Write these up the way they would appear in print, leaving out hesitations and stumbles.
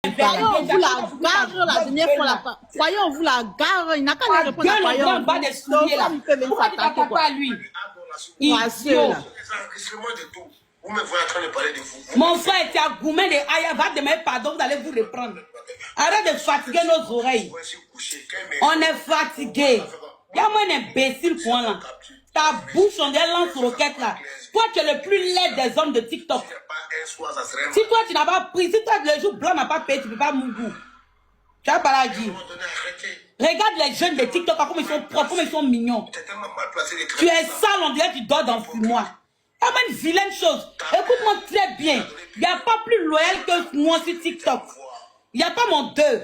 Voyons vous la gare la dernière fois là. Voyons vous la gare. Il n'a qu'à lui répondre à voyons. Pourquoi tu t'attaques pas à lui? Vous me voyez en train de parler de vous. Mon frère, tu as gourmand de Aya, va demander pardon, vous allez vous reprendre. Arrête de fatiguer nos oreilles. On est fatigué. Il y a moins d'imbéciles quoi là. Ta bouche, on est lance-roquette là. Toi, tu es le plus laid des hommes de TikTok. Si toi, tu n'as pas pris, si toi, le jour blanc n'a pas payé, tu ne peux pas mourir. Tu n'as pas la dire. Regarde les jeunes de TikTok, comme ils sont propres, comme ils sont mignons. Tu es sale, on dirait que tu dors dans le fumoir. Il y a une vilaine chose. Écoute-moi très bien. Il n'y a pas plus loyal que moi sur TikTok. Il n'y a pas mon deux.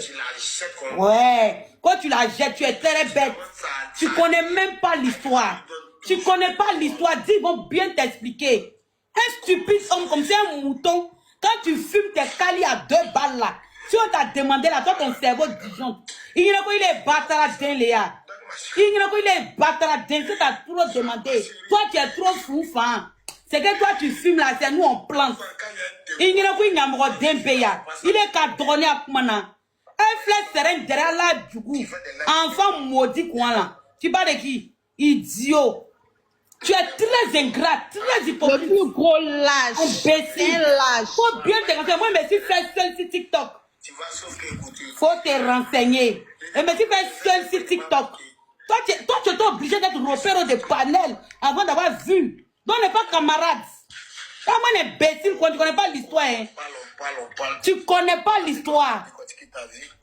Ouais. Quand tu la jettes, tu es très bête. Tu ne connais même pas l'histoire. Tu ne connais pas l'histoire. Dis, ils vont bien t'expliquer. Un stupide homme comme c'est un mouton. Quand tu fumes tes calis à 2 balles là, si on t'a demandé là, toi ton cerveau disjoncte. Il y a il est bâtard d'un Léa. Il y a il est bâtard d'un. Tu t'as trop demandé. Toi tu es trop fou, fan. C'est que toi tu fumes là, c'est nous on plante. Il y a il est cadronné à Koumana. Un flèche serein derrière là du coup. Enfant maudit quoi là. Tu parles de qui? Idiot. Tu es très ingrat, très hypocrite. Le plus gros lâche. Imbécile. Lâche. Faut bien te renseigner. Moi, je me suis fait seul sur TikTok. Faut te renseigner. Et je me suis fait seul sur TikTok. Toi, tu es obligé d'être repéré de panel avant d'avoir vu. Donc, on n'est pas camarades. Moi, un imbécile, quand tu ne connais pas l'histoire. Hein. Tu ne connais pas l'histoire.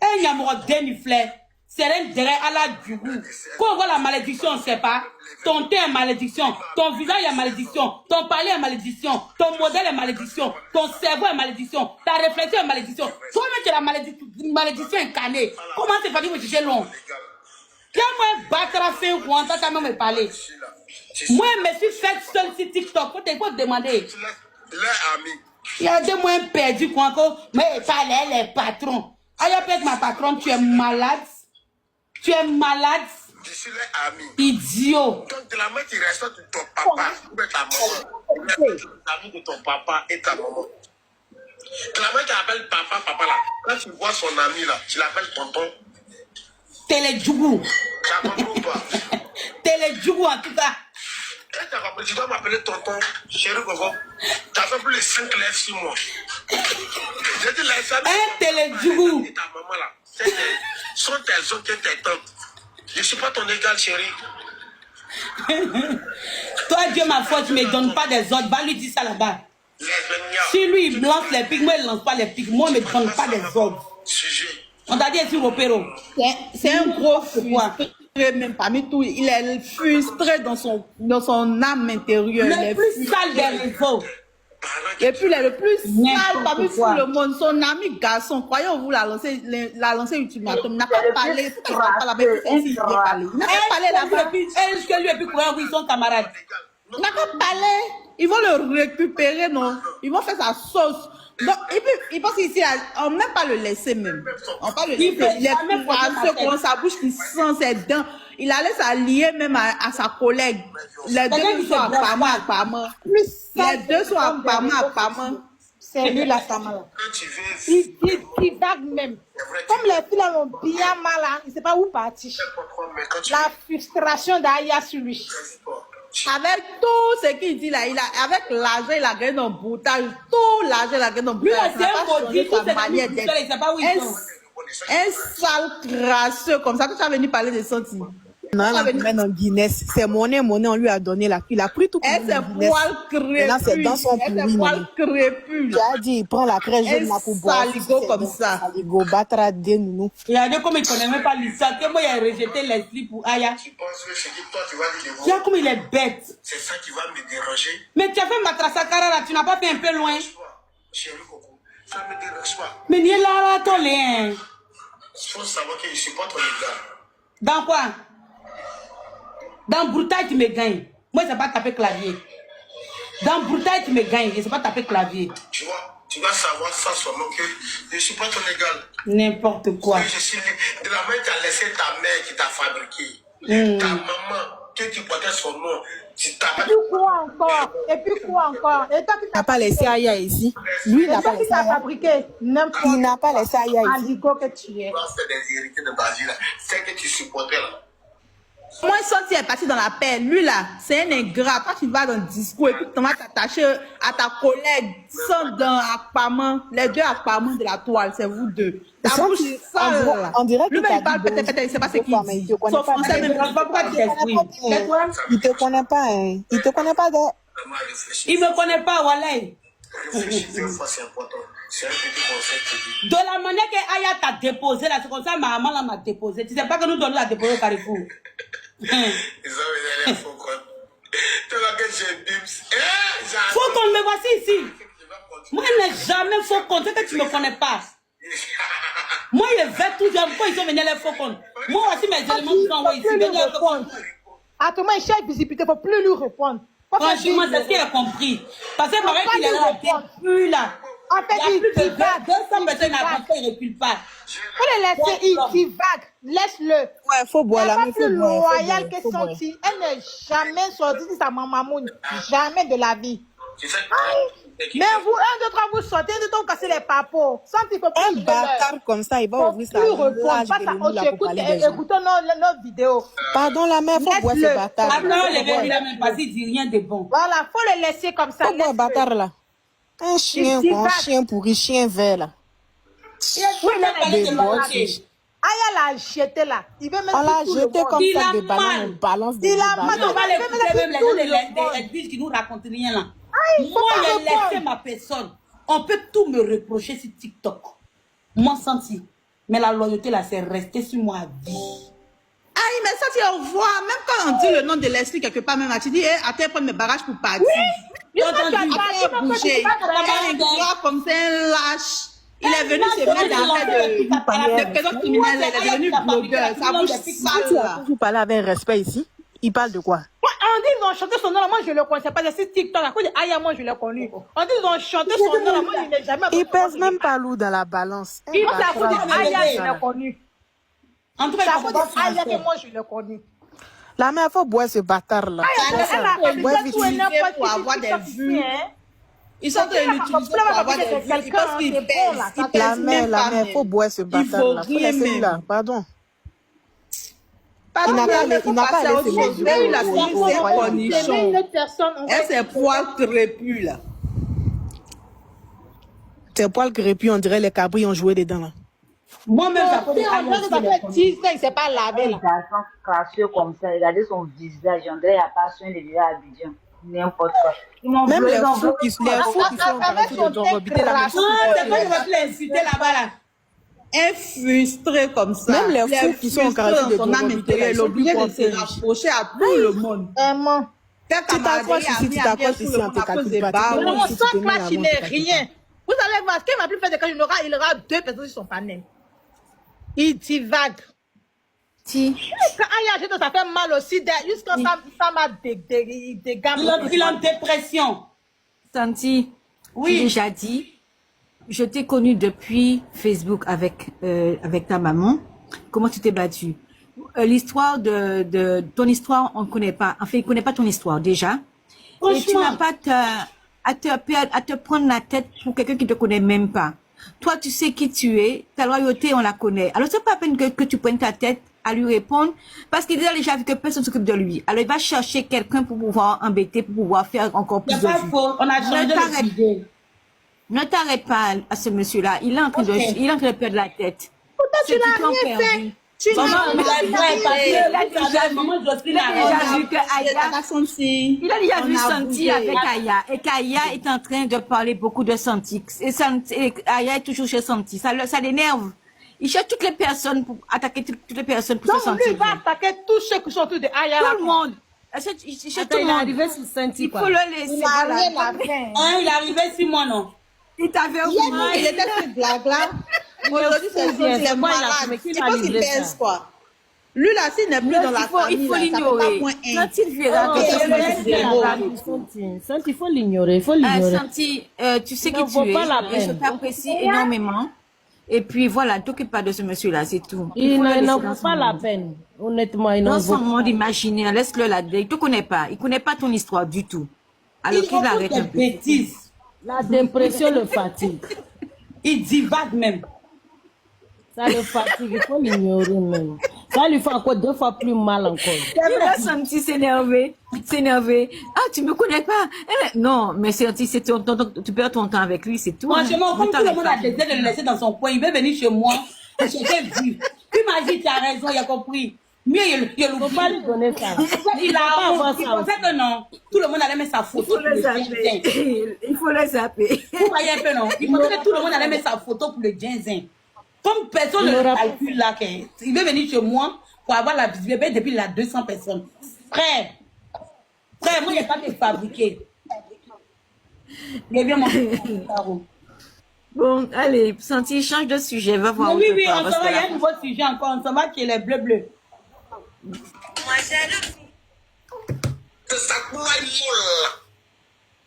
Et il y a mon demi-fleur. C'est un derrière à la du goût. Quand on voit la malédiction, on ne sait pas. Ton thé est malédiction. Ton visage est malédiction. Ton palais est malédiction. Ton modèle est malédiction. Ton cerveau est malédiction. Ta réflexion est malédiction. Toi-même, tu es la malédiction incarnée. Comment c'est facile de chercher long? Quand moi, battre à faire ou en tant que me parler. Moi, je me suis fait seul sur TikTok. Faut te demander. Il y a des moyens perdus. Mais il fallait les patrons. Aïe, peut-être ma patronne, tu es malade. Tu es malade. Je suis leur ami. Idiot. Donc, de la main qui reste de ton papa ou de ta maman. L'ami de ton papa et ta maman. De la main qui appelle papa là. Quand tu vois son ami là, tu l'appelles tonton. Télédjougou. Tu as compris ou pas? Télédjougou en tout cas. Quand tu as compris, tu dois m'appeler tonton, chéri Gogo. Tu as fait plus de 5 lèvres sur moi. J'ai dit les amis. Un télédjougou. Et ta maman là. Sont tes oncles et tes tantes. Je ne suis pas ton égal, chérie. Toi, Dieu ma foi, tu ne me donnes pas des ordres. Va lui dire ça là-bas. Si lui, il lance les pics, moi, il ne lance pas les pics. Moi, il ne me donne pas des ordres. On t'a dit sur Opéro. C'est un gros frustré, même parmi tout. Il est frustré dans son âme intérieure. Le plus sale des réseaux. Et puis, il est le plus sale parmi tout le monde. Son ami garçon, croyons-vous, l'a lancé ultimatum. Il n'a pas parlé. Il n'a pas parlé là-bas. Est-ce que lui et puis croyons ils sont camarades? Il n'a pas parlé. Ils vont le récupérer, non? Ils vont faire sa sauce. Donc, il pense ici, on ne même pas le laisser même. On va le laisser. Il est même ceux qui ont sa bouche qui sent ses dents. Il allait s'allier même à sa collègue. Les deux sont apparemment. Les deux sont apparemment. C'est lui la Samala. Il vague même. Comme les filles l'ont bien mal, il ne sait pas où partir. La frustration d'Aya sur lui. Avec tout ce qu'il dit là, avec l'argent, il a gagné un boutage. Tout l'argent, il a gagné un boutage. Lui, c'est maudit, tout sa manière d'être. Il ne sait pas où ils sont. Un sale crasseux comme ça, que tu as venu parler de sentiments. Non, elle a mis en Guinness. C'est monnaie, on lui a donné la fille. Il a pris tout pour elle s'est poil crépus. Maintenant, c'est dans son pourri. Crépus. Tu as dit, il prend la crèche jaune là pour boire. Saligo comme ça. Saligo, battra des nounous. Il y a des comme il ne connaît même pas l'histoire. Que moi, il a rejeté les slips pour Aya. Tu penses que c'est toi, tu vas dire Il y a comme il est bête. C'est ça qui va me déranger. Mais tu as fait Matrasakara là, tu n'as pas fait un peu loin. Chérie Coco, ça ne me dérange pas. Mais il est là, ton lien. Il faut savoir que je ne suis pas ton égal. Dans quoi? Dans Brutaille, tu me gagnes. Moi, je ne sais pas taper clavier. Dans Brutaille, tu me gagnes. Je ne sais pas taper clavier. Tu vois, tu vas savoir ça seulement que je ne suis pas ton égal. N'importe quoi. Je suis de la main, tu as laissé ta mère qui t'a fabriqué. Ta maman, que tu portais son nom. Tu t'as Et puis quoi encore? Et puis quoi encore? Et toi qui Il t'as n'a pas laissé Aya ici. Lui, il n'a pas toi qui laissé t'as Aya. fabriqué n'importe Il n'a pas laissé Aya ici. aligot que tu es. Tu vas faire des héritiers de Basile, c'est que tu supportais là. Moi, Santi est parti dans la paix. Lui, là, c'est un ingrat. Quand tu vas dans le discours et puis tu vas t'attacher à ta collègue sans dans Akpaman, les deux Akpaman de la toile, c'est vous deux. Ta Santi, bouche sale, là. on dirait que Lui-même, il t'as parle dit peut-être, il ne sait pas ce qu'il mais il dit. te connaît Son pas. français, même, il ne pas pourquoi tu t'exprimes. Il te connaît pas, hein. Il te connaît pas de... Vraiment réfléchir. Il me connaît pas, Walay. Réfléchir 2 fois, c'est important. C'est un petit conseil que je dis. De la manière que Aya t'a déposé là, c'est comme ça ma maman là m'a déposé. Tu sais pas que nous donnons la déposer au Carrefour. Ils ont mis les faux comptes. Tu vois que j'ai bims. Faut qu'on me voici ici. Moi, je n'ai jamais faux compte. C'est que tu me connais pas. Moi, je vais tout dire. Pourquoi ils ont venu les faux comptes? Moi aussi, mes éléments qui sont envoyés ici. Plus lui répondre. À tout moment, il cherche visibilité, il ne faut plus lui répondre. Franchement, c'est ce qu'il a compris. Parce que pareil qu'il est là, plus là. En fait, Il y a plus de il divague. 200 personnes à passer, il ne recule pas. Faut le laisser, il divague. Laisse-le. Ouais, faut boire Elle là, n'est mais pas faut plus boire. loyale que Santi. Elle n'est jamais sortie de sa maman. Jamais de la vie. Tu sais, Mais vous, un, deux, trois, vous sortez, un, deux, trois, vous cassez les papos. Santi, il faut Un plus bâtard comme ça, il va faut ouvrir sa plus répondre. rage Pas de ça. nous là pour parler des gens. Écoutons nos vidéos. Pardon, la mère, faut boire ce Laisse-le. bâtard. Après, on les veut, il a même pas dit rien de bon. Voilà, faut le laisser comme ça. Faut boire Laisse-le. bâtard là. Un chien, Il quoi, un divague. chien pourri, chien vert là. Oui, mais parler de Des marché. Aya l'a jeté là. Il veut même On l'a tout le jeté monde. comme Il ça, a des ballons, mal. on balance des Il a ballons. mal. On va Même l'écouter même tout les le gens monde. des Edwige qui nous racontent rien là. il faut Moi, pas j'ai répondre. laissé ma personne. On peut tout me reprocher sur TikTok. Moi, senti. Mais la loyauté là, c'est resté sur moi à vie. Aïe, mais ça, tu revois, même quand on dit le nom de l'esprit quelque part, même, tu dis, eh, attends, prendre mes bagages pour partir. Dis-moi, tu as Entendu. parti, Après, mais quand tu bouger. vas Un gars comme c'est un lâche. Il est venu se mettre dans de personnes criminelles, il est devenu blogueur. Ça bouge sale, Tu as là. toujours parlé avec respect ici. Il parle de quoi? On dit qu'ils ont chanté son nom là, moi je le connaissais pas. C'est TikTok, à cause de Aya, moi je l'ai connu. On dit qu'ils ont chanté son nom là, moi je l'ai jamais Il pèse même pas lourd dans la balance. Il pense à cause de Aya, je Voilà. l'ai connu. En tout C'est cas, à cause de Aya que moi je l'ai connu. La mère, faut boire ce bâtard là. Elle a Boire fait vite. tout et n'importe pour avoir des vues. hein. Ils sont en train de l'utiliser pour avoir des vues. Ils pensent qu'ils pèsent. Ils La pèsent mère, même la pas. mère, faut boire ce bâtard là. Faut laisser lui là, pardon. Il n'a pas allé se mesurer Il a au- dit, au- c'est au- un au- cornichon. Une autre personne, on va Elle, c'est poils crépus, là. Tes poils crépus, on dirait les cabris ont joué dedans là. moi-même, ça j'appelle fait 10 ans, il ne s'est pas lavé Un là. garçon crasseux comme ça, regardez son visage, on dirait qu'il n'y a pas soin de vivre à Abidjan. N'importe quoi. Ils m'ont Même volé, les ils ont fous volé. qui sont en train de dormir la même chose. Ah, c'est quoi, je vais te l'insulter là-bas là. Un frustré comme ça. Même les Il est fous qui sont en frustré train de dans son âme dormir, intérieure, il est obligé de se ils sont rapprocher à tout le monde. Vraiment. Quand t'accroches ici, tu t'accroches ici, on te calcule pas. Non, si tu sans te mets clash, il avant, n'est tu t'inquiètes rien. Vous allez voir, ce qu'il m'a plus fait de clash, il aura 2 personnes sur son panel. Il divague. Si. Quand Aya, ça fait mal aussi. Jusqu'à ça m'a dégammé. Il est en dépression. Santi, Oui. j'ai déjà dit, je t'ai connu depuis Facebook avec ta maman. Comment tu t'es battue? L'histoire de ton histoire, on ne connaît pas. Enfin, il ne connaît pas ton histoire déjà. Et tu n'as pas à te prendre la tête pour quelqu'un qui ne te connaît même pas. Toi, tu sais qui tu es, ta loyauté, on la connaît. Alors, c'est pas à peine que tu prennes ta tête à lui répondre, parce qu'il a déjà vu que personne s'occupe de lui. Alors, il va chercher quelqu'un pour pouvoir embêter, pour pouvoir faire encore plus C'est de pas vues. faux, on a changé de sujet. Ne t'arrête pas à ce monsieur-là. Il est en train de perdre la tête. Pourtant, tu C'est du n'as temps rien perdu. fait. Tu Maman, n'as mais rien la vraie fait. papier, Il a déjà vu. maman Jocelyne Il a a déjà vu que Aya, il a déjà vu Santi avec Aya, et qu'Aya est en train de parler beaucoup de Santi. Et Aya est toujours chez Santi. Ça l'énerve. Il cherche toutes les personnes pour attaquer toutes les personnes pour se Donc, lui, sentir il va bien. attaquer tous ceux qui sont autour de Aya. Tout le monde. Il cherche tout le monde. sur Santi, Il faut le laisser. Il n'a Voilà. rien à faire. Hein, il est arrivé 6 mois, non? Il t'avait Hier, oublié. il était fait blague là. Aujourd'hui, c'est le jour, il est malade. Il pense qu'il pèse quoi. Lui là, s'il n'est plus dans la famille, Il faut là, ça fait pas l'ignorer. point un. Quand il verra Santi, il faut l'ignorer, il faut l'ignorer. Santi, tu sais Non, qui vaut tu es. pas la Et je peine. t'apprécie énormément. Et puis voilà, ne t'occupe pas de ce monsieur-là, c'est tout. Il faut le laisser n'en dans vaut son pas la monde. peine. Honnêtement, il n'en Dans vaut son monde imaginaire, laisse-le là-dedans. Il te connaît pas. Il connaît pas ton histoire du tout. Alors Il qu'il raconte arrête des un peu. bêtises. La dépression le fatigue. Il divague même. Ça le fatigue, il faut l'ignorer même. Ça lui fait encore 2 fois plus mal encore. Il a senti s'énerver. Ah, tu me connais pas. Non, mais c'est tu perds ton temps avec lui, c'est tout. Franchement, comme Ne tout le t'arrête monde pas. a décidé de le laisser dans son coin, il veut venir chez moi. Je t'ai vu. Tu m'as dit, tu as raison, il a compris. Mieux, il Faut pas lui donner ça. Il faut pas a avoir il ça pensait que non. Tout le monde allait mettre sa Il photo faut pour le le zapper. ginzin. Il faut le zapper. Vous voyez un peu, non? Il pensait que tout le monde allait mettre sa photo pour le ginzin. Comme personne ne le calcule là, il veut venir chez moi pour avoir la visibilité depuis il a 200 personnes. Frère, moi, il n'y a pas de fabriquer. Il est bien mon carreau. Bon, allez, Santi, change de sujet, va voir. Oui, autre oui, part, on parce s'en que va, il y a là- un nouveau sujet encore, on s'en va qui est les bleus. C'est ça, quoi, il molle.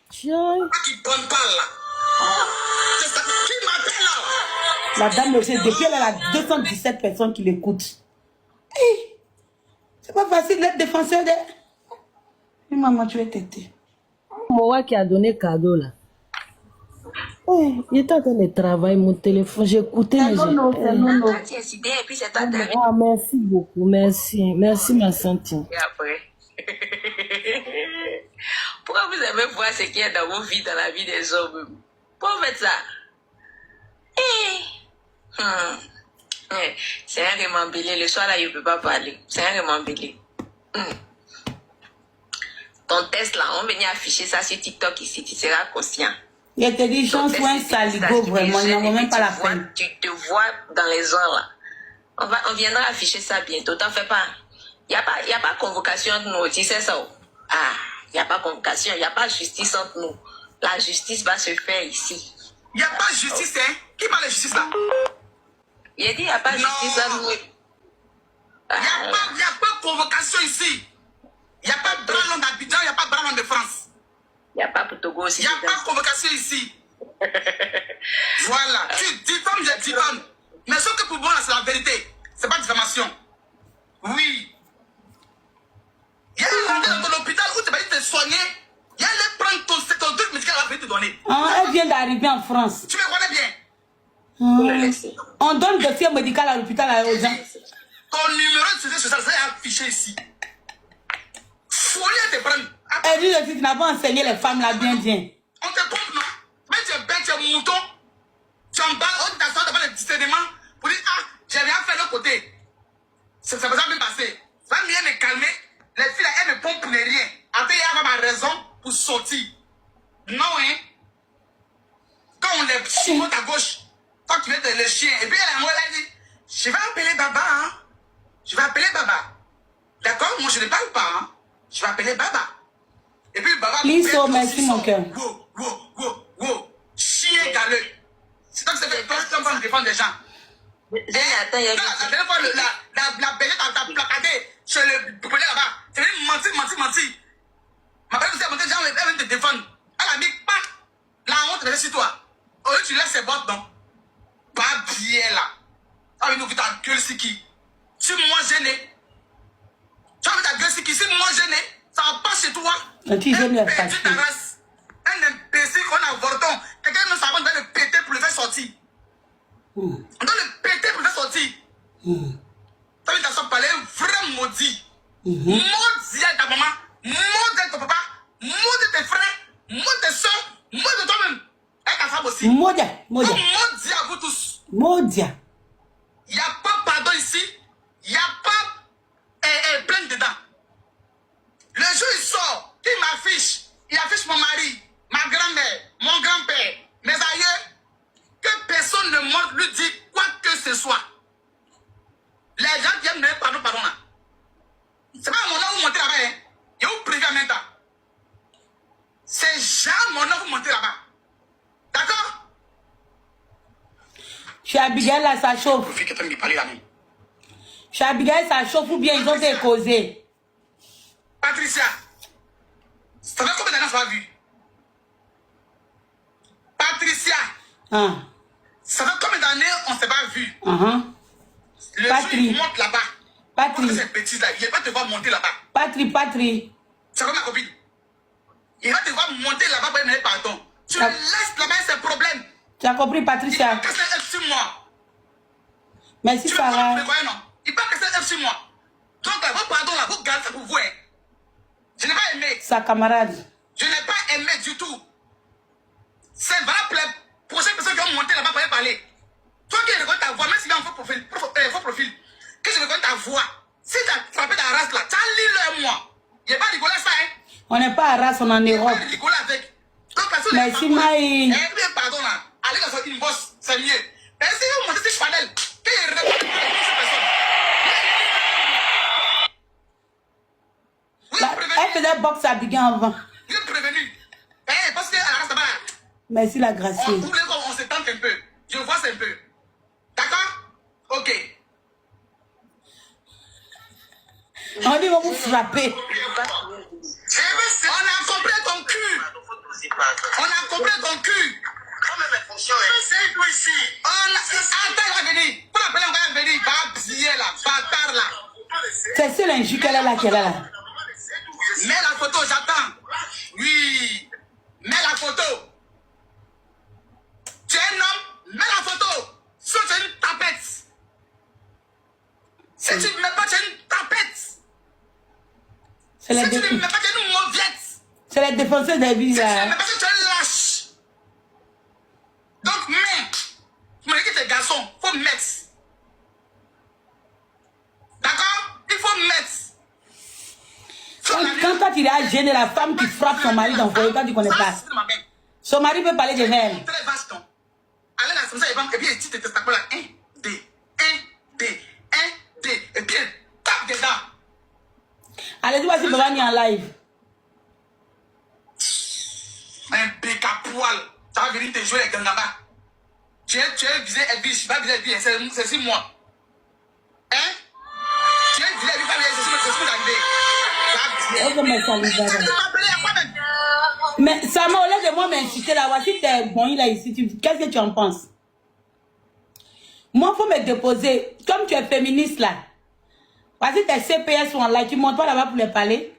Tiens. Toi qui prends pas là. C'est ça, qui m'appelle là? La dame aussi, depuis elle a 217 personnes qui l'écoutent. Hey, c'est pas facile d'être défenseur de... Mais maman, tu es têtée. Moi qui a donné cadeau là. Oh, il était en train de travailler mon téléphone. J'ai écouté. Mais Non, non, c'est non, non. Tu as décidé et puis c'est toi qui as Ah, merci beaucoup. Merci. Merci, ma Santi. Et après. Pourquoi vous aimez voir ce qu'il y a dans vos vies, dans la vie des hommes? Pourquoi vous faites ça? C'est un remembélé. Le soir là, il ne peut pas parler. C'est un remembélé. Ton test là, on venait afficher ça sur TikTok ici, tu seras conscient. Il y a intelligence ou un saligo, vraiment, il n'en vaut même pas la vois, peine. tu te vois dans les heures là. On viendra afficher ça bientôt, t'en fais pas. Il n'y a pas convocation entre nous, tu sais ça. Ah, il n'y a pas convocation, il n'y a pas justice entre nous. La justice va se faire ici. Il n'y a pas de justice, hein? Qui parle de justice là? Il a dit il n'y a pas justice entre nous. Il n'y a pas de convocation ici. Il n'y a pas de bras d'Abidjan, il n'y a pas de bras de France. Il n'y a pas pour Togo aussi. Il n'y a pas de convocation ici. Voilà. Tu diffames, je diffame. Mais ce que pour moi, c'est la vérité. Ce n'est pas diffamation. Oui. Il y a un rendez dans ton hôpital où tu vas te soigner. Il y a les prendre ton truc médical à te donner. Ah, elle vient d'arriver en France. Tu me connais bien. On donne le dossier médical à l'hôpital aux gens. Ton numéro de sécurité sociale, c'est affiché ici. Folie à te prendre. Elle dit que tu n'as pas enseigné les femmes là bien. On te pompe, non? Mais tu es bête, tu es mouton. Tu en parles, on t'assoit devant le discernement pour dire, ah, j'ai rien fait de l'autre côté. Ça va bien passer. Ça va mieux me calmer. Les filles, là, elles me pompent pour ne rien. Après, il y a ma raison pour sortir. Non, hein? Quand on les chimote à gauche, quand tu veux te le chien, et puis elle dit, je vais appeler Baba, hein? Je vais appeler Baba. D'accord? Moi, je ne parle pas, hein? Je vais appeler Baba. Et puis Baba... Liso, merci mon cœur. Wow. Chien galeux. C'est donc que ça fait peur qu'on va défendre des gens. Attends, il y a La dernière fois, la baignette t'a placardé chez le poulet là-bas. Tu veux mentir. Ma belle, vous avez monté des gens, elle vient te défendre. Elle a mis pas la honte de sur toi. Au lieu, tu laisses ses bottes, non? Pas bien là. Tu as envie d'ouvrir ta gueule, c'est qui? Tu m'as gêné. Tu as envie ta gueule, c'est qui? Si moi gêné, ça va pas chez toi. Un petit jeune est Perdu ta race. Un imbécile qu'on a avorton. Quelqu'un nous savons doit le péter pour le faire sortir. On doit le péter pour le faire sortir. T'as vu ta soeur parler un vrai maudit. Maudit à ta maman, maudit à ton papa, maudit tes frères, maudit tes soeurs, maudit toi-même. Et ta femme aussi. Modia. Maudit à vous tous. Modia. Il n'y a pas pardon ici. Il n'y a pas plein dedans. Le jour il sort, il m'affiche. Il affiche mon mari, ma grand-mère, mon grand-père, mes aïeux. Que personne ne montre, lui dit quoi que ce soit. Les gens qui aiment me pardon là. C'est pas mon nom où monter là-bas. Hein. Et vous privé en même temps. C'est jamais mon nom où monter là-bas. D'accord? Chez Abigail, là, ça chauffe. Le fille qui est en train de parler là même. Chez Abigail, ça chauffe ou bien ils ont été causés. Patricia, ça fait combien d'années ça va vu? Patricia, Ah. Ça fait combien d'années on ne s'est pas vu? Le Patrie. jour il monte là-bas. Patrie. Cette bêtise-là, il va te voir monter là-bas. Patrie. C'est comme ma copine. Il va te voir monter là-bas pour me pardon. Tu le laisses là-bas, c'est un problème. Tu as compris, Patricia? Il va casser un sur moi. Merci, Tu Sarah. le vois, non? Il va casser un sur moi. Donc là, vos pardons là, vous gardez ça pour vous. Hein. Je n'ai pas aimé. Sa camarade. Je n'ai pas aimé du tout. C'est valable pour les prochaines personnes qui vont monter là-bas pour parler. Toi qui regardes ta voix, même si tu as un faux profil, que je regarde ta voix, si tu as frappé ta race là, tu as l'île moi. Il n'y a pas rigolé ça, hein? On n'est pas à race, on est en Europe. Il n'y a pas rigolé avec. Donc, parce que Merci, Maï. pardon là, allez dans une bosse, c'est mieux. Mais si vous montez ces Chanel, que je regarde cette personne. Elle faisait boxe à Biguin avant. Vous êtes prévenu. Parce que à la race là-bas, Merci, la gracieuse. on se tente un peu. Je vois ça un peu. D'accord? Ok. On dit, on va vous frapper. On a compris ton cul. On a compris ton cul. Attends, il va venir. Pour l'appeler, on va venir. Il va plier là, bâtard là. C'est celle injure qu'elle a là, qu'elle a là. Mets la photo, j'attends. Oui. Mets la photo. Tu es un homme, mets la photo. Si tu es une tapette. Si tu ne mets pas, tu es une tapette. Si tu ne mets pas, tu es une mauviette. C'est la défenseuse des vies Si tu ne là. mets pas, tu es un lâche. Donc, mets. Tu m'as dit que t'es garçon, il faut mettre. D'accord? Il faut mettre. Quand toi tu es gêné la femme qui frappe son mari dans le foyer, quand tu ne connais pas. Son mari peut parler de elle. Très vaste, non? Allez là, comme ça, et puis il dit tes testacoles là. 1, 2, 1, 2, 1, 2. Et puis il tape dedans. Allez, dis-moi si Baba est en live. Un bec à poil. Ça va venir te jouer avec un gamba. Tu es visé Edwige, tu vas viser Edwige, c'est 6 mois. Hein? Tu es visé Edwige, c'est ce que j'ai Mais ça m'a au lieu de moi m'insulter là, voici tes bons là ici, qu'est-ce que tu en penses? Moi, il faut me déposer, comme tu es féministe là, voici tes CPS sont là, tu montes pas là-bas pour les parler.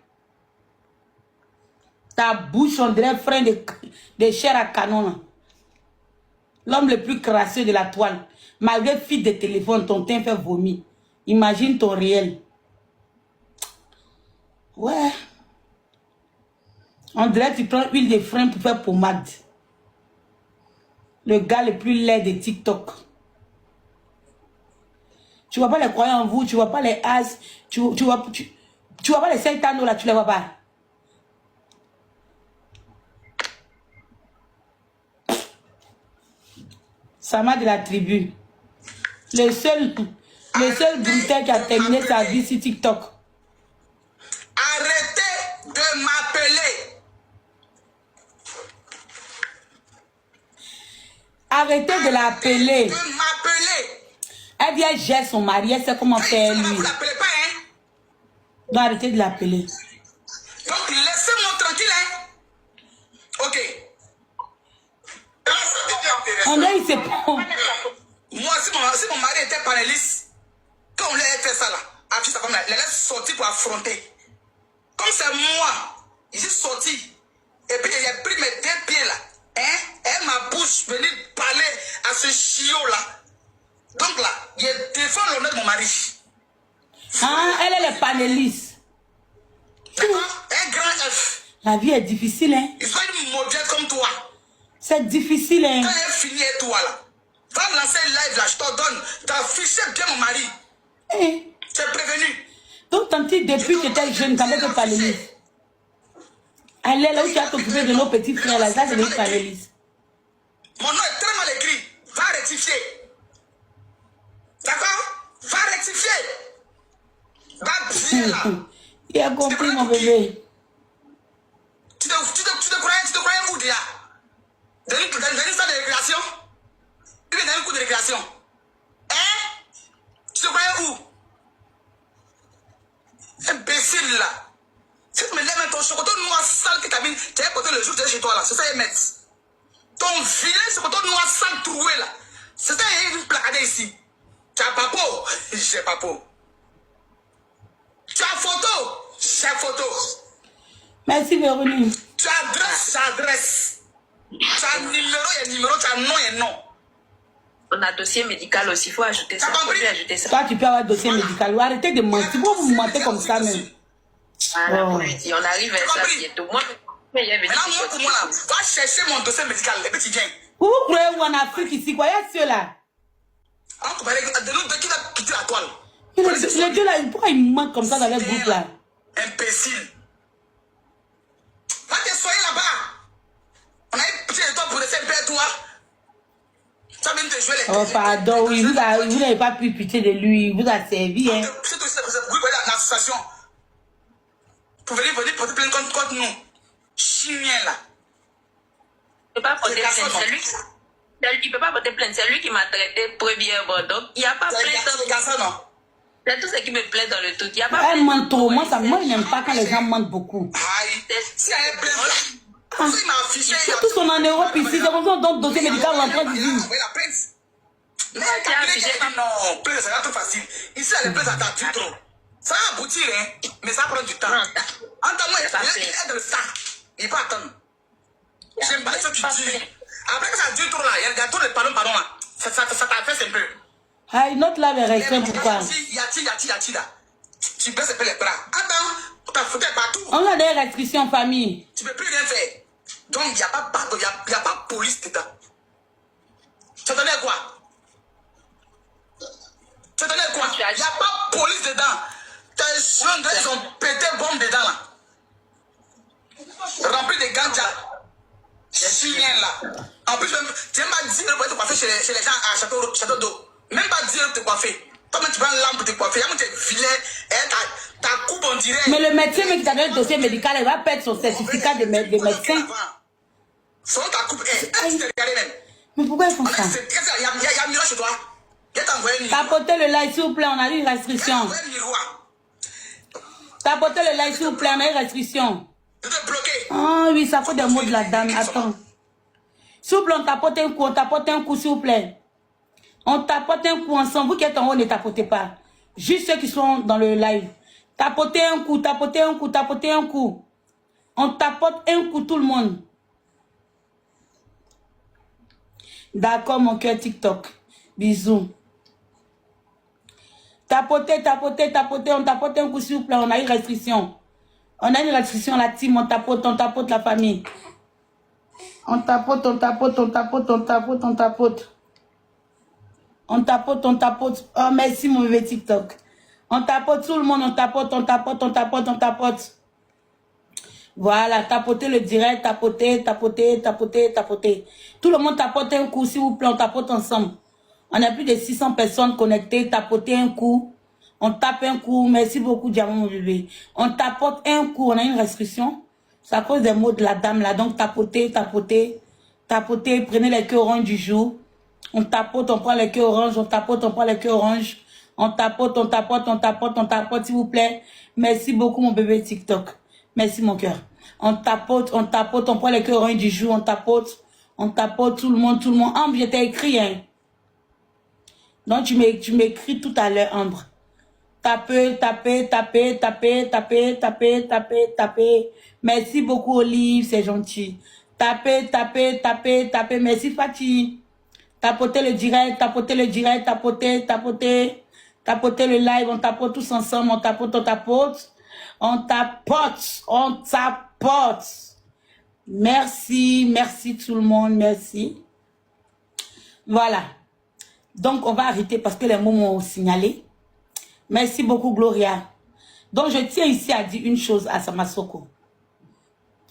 Ta bouche, on dirait frein de chair à canon. L'homme le plus crasseux de la toile. Malgré fil de téléphone, ton teint fait vomir. Imagine ton réel. Ouais. On dirait que tu prends huile de frein pour faire pommade. Le gars le plus laid de TikTok. Tu vois pas les croyants en vous, tu vois pas les as, tu vois pas les 5 anneaux là, tu les vois pas. Sama de la tribu. Le seul brutal qui a terminé sa vie sur TikTok. Arrêtez de m'appeler. Arrêtez de l'appeler. De m'appeler. Elle vient gérer son mari, elle sait comment faire lui. Vous l'appelez pas, hein? Donc arrêtez de l'appeler. Donc laissez-moi tranquille, hein? Ok. On dirait il se prend. Moi, si mon mari était panéliste, quand on lui a fait ça là, affiche sa femme là, il allait sortir pour affronter. Comme c'est moi, il est sorti. Et puis il a pris mes 2 pieds là. Hein? Et ma bouche venir parler à ce chiot là. Donc là, il défend l'honneur de mon mari. Ah, elle est le panéliste. D'accord? Un grand F. La vie est difficile, hein? Il faut une maudiette comme toi. C'est difficile, hein? Quand elle finit et toi là, va lancer un live là, je te donne. T'affiches bien mon mari. Eh. Tu es prévenu. Donc, tant que depuis que tu étais jeune, quand même, panéliste. Elle est là où tu as t'occuper de nos petits frères là, ça c'est le panéliste. Mon nom est très mal écrit. Va rectifier. D'accord? Va rectifier. Va bien là. Il a compris, mon bébé. Tu te croyais où déjà? Dans une salle de récréation? Tu es dans un cours de récréation? Hein? Tu te croyais où? Imbécile là. Si tu me lèves ton chocolat noir sale que tu as mis, tu as porté le jour que tu es chez toi là, c'est ça, Emmett. Ton vilain chocolat noir sale troué là. C'est ça, il y a une placardée ici. Tu as papo, j'ai papo. Tu as photo, j'ai photo. Merci Véronique. Tu as adresse, j'ai adresse. Tu as numéro, il y a numéro, tu as nom, il y a nom. On a dossier médical aussi, il faut ajouter ça. Faut lui ajouter ça. Toi, tu peux avoir dossier médical. Arrêtez de mentir. Pourquoi vous mentez comme ça même? Voilà, pour lui dire, on arrive à ça bientôt. Moi, il y a Maintenant, moi, pour moi, là, va chercher mon dossier médical, les petits gens. Vous vous croyez où en Afrique ici, quoi? Il y a ceux-là. De nous, qui a quitté la toile. Les deux là, pourquoi ils mentent comme ça dans les groupes là? Imbécile. Va te soigner là-bas. On a eu pitié de toi pour laisser perdre toi. Tu as même te jouer les. Oh, pardon, oui, vous n'avez pas pu pitié de lui, il vous a servi, hein. C'est aussi vous voyez l'association. Pour venir porter plainte contre nous. Chimien là. Il ne peut pas porter plainte, c'est lui. Il ne peut pas porter plainte, c'est lui qui m'a traité premièrement. Donc, il n'y a pas plainte. C'est tout ce qui me plaît dans le tout. Il n'y a pas Elle ment trop. Moi, je n'aime pas quand les gens mentent beaucoup. Aïe. Si elle est plainte, il m'a affiché. Tous sont en Europe ici, c'est comme ça on donne dossier médical en train de dire. Oui, la plainte. Mais non, plainte, ça va trop facile. Ici, elle est plainte à ta tu trop. Ça va aboutir, hein, mais ça prend du temps. Entends-moi, il est de ça. Il va attendre. J'aime pas ce que tu dis. Après que ça dure trop là, il y a trop de pardon là. Ça t'affaisse un peu. Ah, une autre là, les restreint pourquoi? Yati là. Tu baisses un peu les bras. Attends, t'as foutu partout. On a des restrictions en famille. Tu ne peux plus rien faire. Donc, il n'y a pas pardon, il n'y a pas police dedans. Tu attendais quoi? Tu attendais quoi? Il n'y a pas police dedans. Tes jeunes, ils ont pété bombe dedans là. Rempli de ganja. Chimien là. En plus, tu n'aimes pas dire pour te coiffer chez les gens à château d'eau. Même pas dire te coiffer. Toi, tu prends une lampe pour te coiffer. Il y a tes filets, ta coupe, on dirait. Mais le médecin qui t'a donné le dossier médical, il va perdre son certificat de médecin. Son ta coupe, tu te regardais même. Mais pourquoi ils font ça? Il y a un miroir chez toi. Il y a envoyé un miroir. Tapotez le like, s'il vous plaît, on a une restriction. Tapotez le like, s'il vous plaît, on a une restriction. Tu te bloqué. Ah oui, ça fait des mots de la dame. Attends. S'il vous plaît, on tapote un coup, s'il vous plaît. On tapote un coup ensemble. Vous qui êtes en haut, ne tapotez pas. Juste ceux qui sont dans le live. Tapotez un coup, tapotez un coup, tapotez un coup. On tapote un coup, tout le monde. D'accord, mon cœur TikTok. Bisous. Tapotez, tapotez, tapotez. On tapote un coup, s'il vous plaît. On a une restriction. On a une restriction, la team. On tapote la famille. On tapote, on tapote, on tapote, on tapote, on tapote. On tapote, on tapote. Oh, merci, mon bébé TikTok. On tapote tout le monde, on tapote, on tapote, on tapote, on tapote. Voilà, tapotez le direct, tapotez, tapotez, tapotez, tapotez. Tout le monde tapote un coup, s'il vous plaît, on tapote ensemble. On a plus de 600 personnes connectées, tapotez un coup. On tape un coup, merci beaucoup, Diamant, mon bébé. On tapote un coup, on a une restriction. C'est à cause des mots de la dame là, donc tapotez, tapotez, tapotez, prenez les queues oranges du jour. On tapote, on prend les queues oranges, on tapote, on prend les queues oranges. On tapote, on tapote, on tapote, on tapote, s'il vous plaît. Merci beaucoup, mon bébé TikTok. Merci, mon cœur. On tapote, on tapote, on prend les queues oranges du jour, on tapote, tout le monde, tout le monde. Ambre, je t'ai écrit, hein. Donc, tu m'écris tout à l'heure, Ambre. Tapez, tapez, tapez, tapez, tapez, tapez, tapez, tapez. Merci beaucoup, Olive, c'est gentil. Tapez, tapez, tapez, tapez. Merci, Fatih. Tapotez le direct, tapotez le direct, tapotez, tapotez. Tapotez le live, on tapote tous ensemble, on tapote, on tapote. On tapote, on tapote. Merci, merci tout le monde, merci. Voilà. Donc, on va arrêter parce que les mots m'ont signalé. Merci beaucoup, Gloria. Donc, je tiens ici à dire une chose à Samasoko.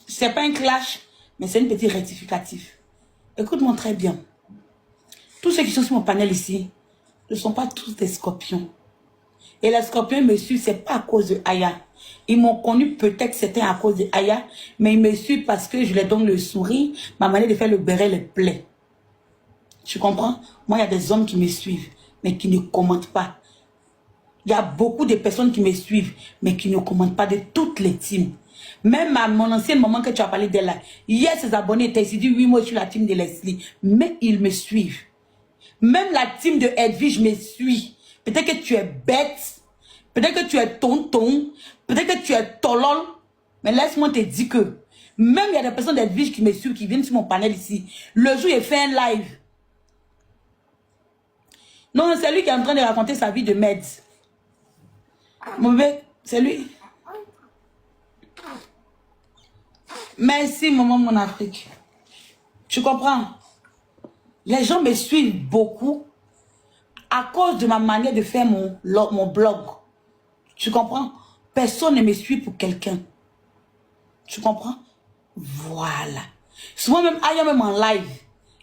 C'est pas un clash, mais c'est une petite rectificatif. Écoute-moi très bien. Tous ceux qui sont sur mon panel ici ne sont pas tous des scorpions. Et les scorpions me suivent, c'est pas à cause de Aya. Ils m'ont connu peut-être c'était à cause de Aya, mais ils me suivent parce que je leur donne le sourire, ma manière de faire le béret les plaît. Tu comprends? Moi, il y a des hommes qui me suivent, mais qui ne commentent pas. Il y a beaucoup de personnes qui me suivent, mais qui ne commentent pas de toutes les teams. Même à mon ancienne maman que tu as parlé d'elle là, hier ses abonnés étaient ici, dit oui, moi je suis la team de Leslie, mais ils me suivent. Même la team de Edwige me suit. Peut-être que tu es bête. Peut-être que tu es tonton. Peut-être que tu es tolol. Mais laisse-moi te dire que même il y a des personnes d'Edwige qui me suivent, qui viennent sur mon panel ici. Le jour, il fait un live. Non, c'est lui qui est en train de raconter sa vie de meds. Mon bébé, c'est lui. Merci, maman, mon Afrique. Tu comprends? Les gens me suivent beaucoup à cause de ma manière de faire mon blog. Tu comprends? Personne ne me suit pour quelqu'un. Tu comprends? Voilà. Souvent même, il y a même en live.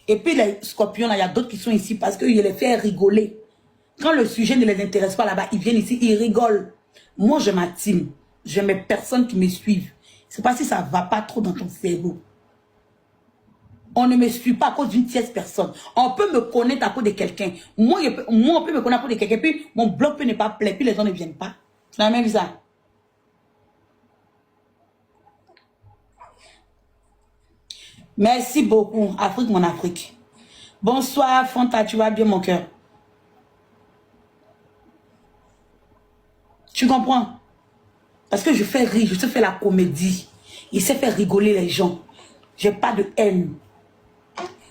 Et puis les scorpions, il y a d'autres qui sont ici parce que je les fais rigoler. Quand le sujet ne les intéresse pas là-bas, ils viennent ici, ils rigolent. Moi, je m'attime. Je mes personnes qui me suivent. C'est pas si ça ne va pas trop dans ton cerveau. On ne me suit pas à cause d'une tierce personne. On peut me connaître à cause de quelqu'un. Moi, on peut me connaître à cause de quelqu'un. Puis mon blog peut ne pas plaire. Puis les gens ne viennent pas. Tu n'as même vu ça. Merci beaucoup. Afrique, mon Afrique. Bonsoir, Fanta. Tu vas bien, mon cœur? Tu comprends? Parce que je fais rire. Je sais faire la comédie. Il sait faire rigoler les gens. J'ai pas de haine.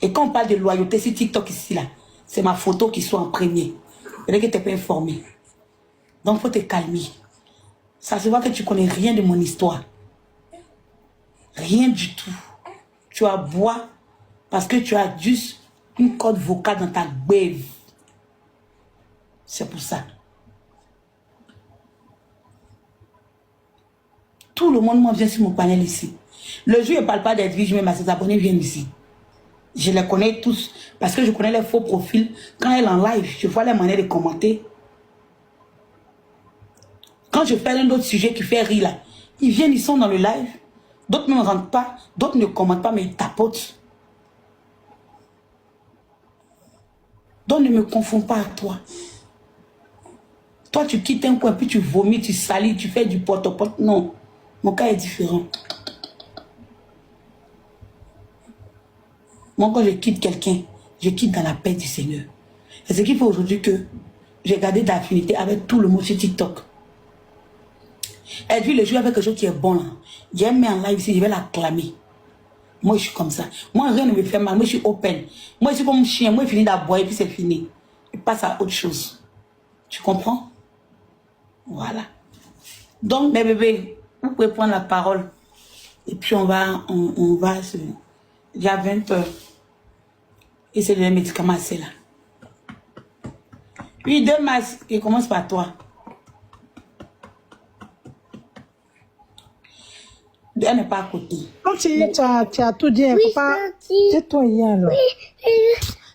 Et quand on parle de loyauté, c'est TikTok ici, là. C'est ma photo qui soit en premier. Il y a que tu n'es pas informé. Donc, il faut te calmer. Ça se voit que tu connais rien de mon histoire. Rien du tout. Tu as bois parce que tu as juste une corde vocale dans ta bave. C'est pour ça. Tout le monde vient sur mon panel ici. Le jour où je ne parle pas d'Edwige, même à ses abonnés viennent ici. Je les connais tous parce que je connais les faux profils. Quand elle est en live, je vois les manières de commenter. Quand je fais un autre sujet qui fait rire là, ils viennent, ils sont dans le live. D'autres ne me rentrent pas, d'autres ne commentent pas, mais ils tapotent. Donc ne me confonds pas à toi. Toi, tu quittes un coin, puis tu vomis, tu salis, tu fais du porte-à-porte. Non, mon cas est différent. Moi, quand je quitte quelqu'un, je quitte dans la paix du Seigneur. C'est ce qui fait aujourd'hui que j'ai gardé d'affinité avec tout le monde sur TikTok. Elle dit le jour avec quelque chose qui est bon là. J'aime mis en live ici, je vais l'acclamer. Moi, je suis comme ça. Moi, rien ne me fait mal. Moi, je suis open. Moi, je suis comme un chien. Moi, je finis d'aboyer et puis c'est fini. Je passe à autre chose. Tu comprends? Voilà. Donc, mes bébés, vous pouvez prendre la parole. Et puis, on va se... Il y a 20 heures. Et c'est les médicaments, c'est là. Puis, deux masques. Et commence par toi. Elle n'est pas à côté. Comme tu as tout dit, oui, papa. Tais-toi hier, alors.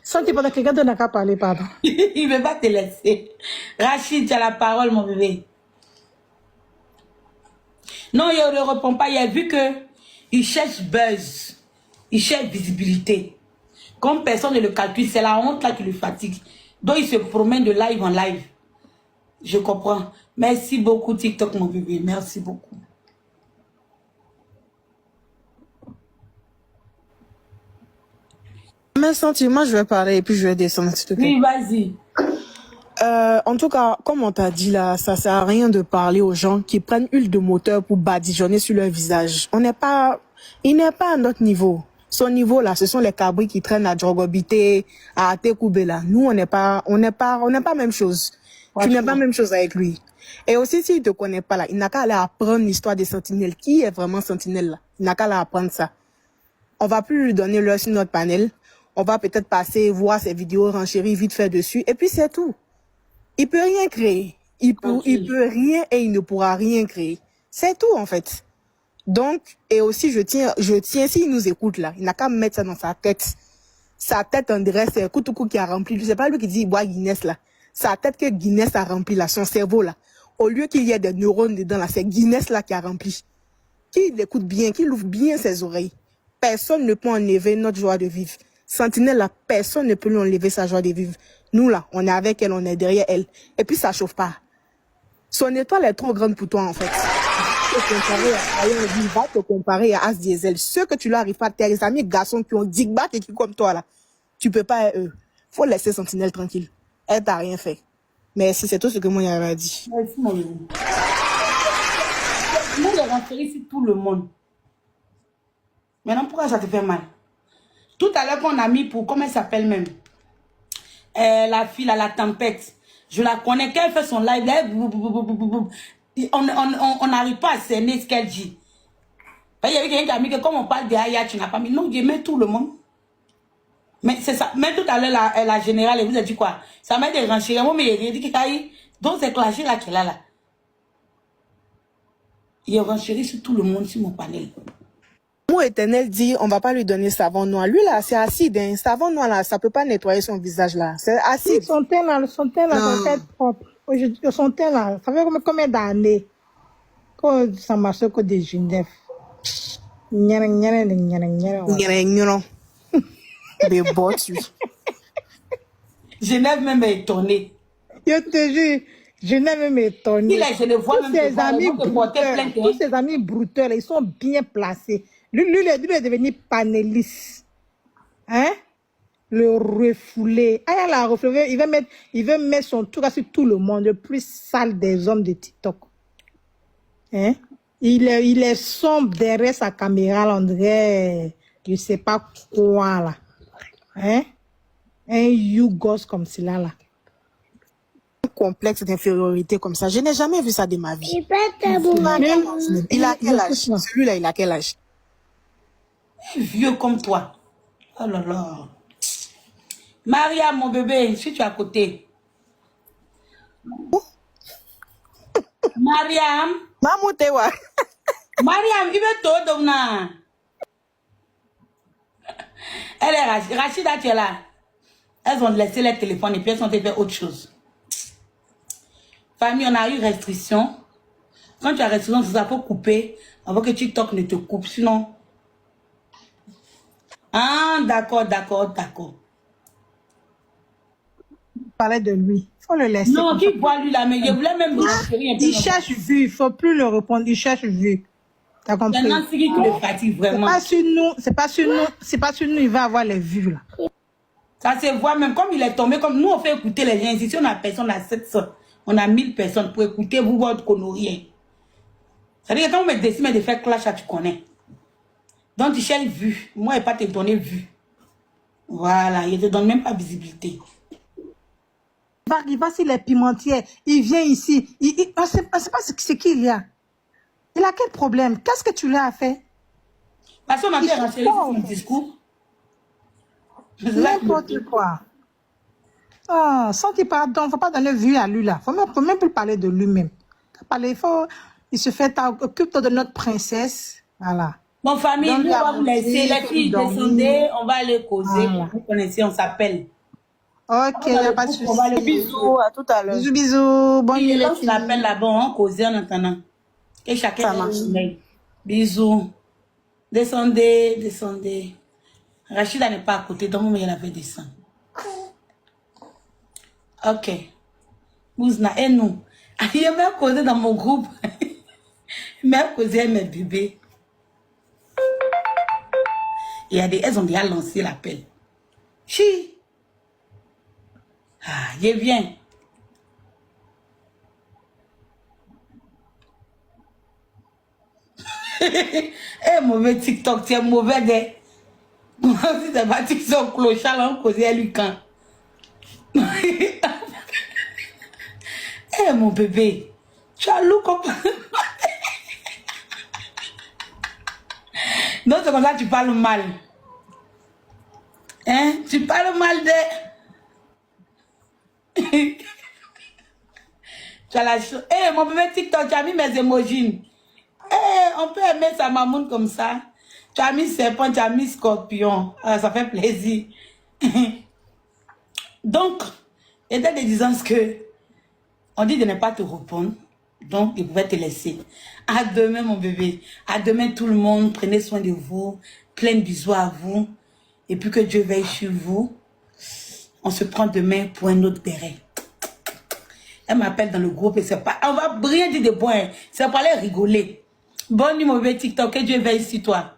Sans que pendant que quelqu'un n'a qu'à parler, pardon. Il ne veut pas te laisser. Rachid, tu as la parole, mon bébé. Non, il ne répond pas. Il a vu que il cherche buzz. Il cherche visibilité. Comme personne ne le calcule, c'est la honte là qui le fatigue. Donc, il se promène de live en live. Je comprends. Merci beaucoup, TikTok, mon bébé. Merci beaucoup. Même sentiment, je vais parler et puis je vais descendre, s'il te plaît. Oui, vas-y. En tout cas, comme on t'a dit là, ça sert à rien de parler aux gens qui prennent huile de moteur pour badigeonner sur leur visage. Il n'est pas à notre niveau. Son niveau là, ce sont les cabris qui traînent à Drogobité, à Atekoubé là. Nous, on n'est pas même chose. Tu n'es pas même chose avec lui. Et aussi, s'il te connaît pas là, il n'a qu'à aller apprendre l'histoire des sentinelles. Qui est vraiment sentinelle là? Il n'a qu'à aller apprendre ça. On va plus lui donner l'heure sur notre panel. On va peut-être passer, voir ses vidéos, renchérir vite fait dessus. Et puis c'est tout. Il peut rien créer. Il peut rien et il ne pourra rien créer. C'est tout, en fait. Donc, et aussi, je tiens, s'il nous écoute là, il n'a qu'à mettre ça dans sa tête. Sa tête, on dirait, c'est Koutoukou qui a rempli. C'est pas lui qui dit, bois Guinness là. Sa tête que Guinness a rempli là, son cerveau là. Au lieu qu'il y ait des neurones dedans là, c'est Guinness là qui a rempli. Qu'il écoute bien, qu'il ouvre bien ses oreilles. Personne ne peut enlever notre joie de vivre. Sentinelle là, personne ne peut lui enlever sa joie de vivre. Nous là, on est avec elle, on est derrière elle. Et puis ça chauffe pas. Son étoile est trop grande pour toi en fait. Va te comparer à As Diesel. Ceux que tu leur arrives pas, tes amis garçons qui ont Digbat et qui comme toi là, tu peux pas eux. Faut laisser Sentinelle tranquille. Elle t'a rien fait. Merci, c'est tout ce que moi j'avais dit. Merci, mon bébé. Moi, je rentrerai ici tout le monde. Maintenant, pourquoi ça te fait mal? Tout à l'heure qu'on a mis pour, comment elle s'appelle même? La fille à la tempête. Je la connais, quand elle fait son live, là, on n'arrive pas à cerner ce qu'elle dit. Il y avait quelqu'un qui a mis que comme on parle de Aya, tu n'as pas mis. Non, je mets tout le monde. Mais c'est ça. Même tout à l'heure, la générale, elle vous a dit quoi? Ça m'a dérangé. Moi, mais il dit qu'il y a eu. Donc, c'est clashé là qu'elle a là. Il a renchéri sur tout le monde, sur mon panel. Mot éternel dit, on va pas lui donner savon noir. Lui, là, c'est acide, hein. Savon noir, là, ça peut pas nettoyer son visage, là. C'est acide. Son teint, là, ça fait être propre. Son teint, là, ça fait combien d'années que ça marche que des Genève. Mais bon, tu. Genève même est étonnée. Je te jure, Genève même est étonnée. Je le vois tous même ses amis brouteurs, tous ses amis brouteurs, ils sont bien placés. Lui est devenu panéliste. Hein? Le refoulé. Ah, il a refoulé. Il veut mettre son tour sur tout le monde, le plus sale des hommes de TikTok. Hein? Il est sombre derrière sa caméra, on dirait, je sais pas quoi, là. Hein? Un you-gosse comme cela, là. Un complexe d'infériorité comme ça. Je n'ai jamais vu ça de ma vie. Il a quel âge? Celui-là, il a quel âge? Vieux comme toi. Oh là là. Mariam, mon bébé, si tu es à côté. Mariam. Maman, t'es où? Mariam, il veut tout donner. Elle est Rachida, tu es là. Elles ont laissé les téléphones et puis elles ont fait autre chose. Famille, on a eu restriction. Quand tu as restriction, ça faut couper avant que TikTok ne te coupe. Sinon. Ah, d'accord. Parlait de lui. Il faut le laisser. Non, qui voit lui là, mais je voulais même il cherche vue, il ne faut plus le répondre, il cherche vue. T'as compris? Maintenant, c'est qui le fatigue vraiment. C'est pas sur nous, il va avoir les vues là. Ça se voit même, comme il est tombé, comme nous on fait écouter les gens. Ici, on a personne, on a 700, on a 1000 personnes pour écouter, vous, votre connerie. Ça veut dire que quand on me décide de faire clash, tu connais. Donc tu cherches vue. Moi, je ne vais pas te donner vue. Voilà, il ne te donne même pas visibilité. Il va sur les pimentières, il vient ici, on ne sait pas ce qu'il y a. Il a quel problème? Qu'est-ce que tu lui as fait? Parce qu'on a fait renseigner son discours. N'importe quoi. Oh, sans qu'il pardonne, il ne faut pas donner vue à lui là. Il ne faut même plus parler de lui-même. Il se fait, occupe-toi de notre princesse. Voilà. Bon, famille, nous, on va vous laisser. Les filles, descendez, on va aller causer. Vous connaissez, on s'appelle. Ok, il n'y a pas de souci. Bisous, à tout à l'heure. Bisous. Bonne nuit, les filles. On l'appelle là-bas, on cause en attendant. Et chacun a son mail. Bisous. Descendez. Rachida n'est pas à côté, donc elle avait descendu. Ok. Mouzna, et nous? Il m'a causé dans mon groupe. Il m'a causé mes bébés. Elles ont déjà lancé l'appel. Chi. Ah, je viens. Eh, mauvais TikTok, tu es mauvais des. Si t'es pas TikTok, clochard, là, on cause à lui quand. Eh, mon bébé, tu as loup comme. Non, c'est comme ça que tu parles mal. Hein? Tu parles mal de. Tu as la chose. Eh, mon bébé TikTok, tu as mis mes emojis. Eh, on peut aimer sa mamoune comme ça. Tu as mis serpent, tu as mis scorpion. Ah, ça fait plaisir. Donc, il y a des distances que on dit de ne pas te répondre. Donc, il pouvait te laisser. À demain, mon bébé. À demain, tout le monde. Prenez soin de vous. Plein de bisous à vous. Et puis que Dieu veille sur vous. On se prend demain pour un autre terrain. Elle m'appelle dans le groupe et c'est pas... On va rien dire de bon. C'est pas aller rigoler. Bonne nuit, mon bébé TikTok. Que Dieu veille sur toi.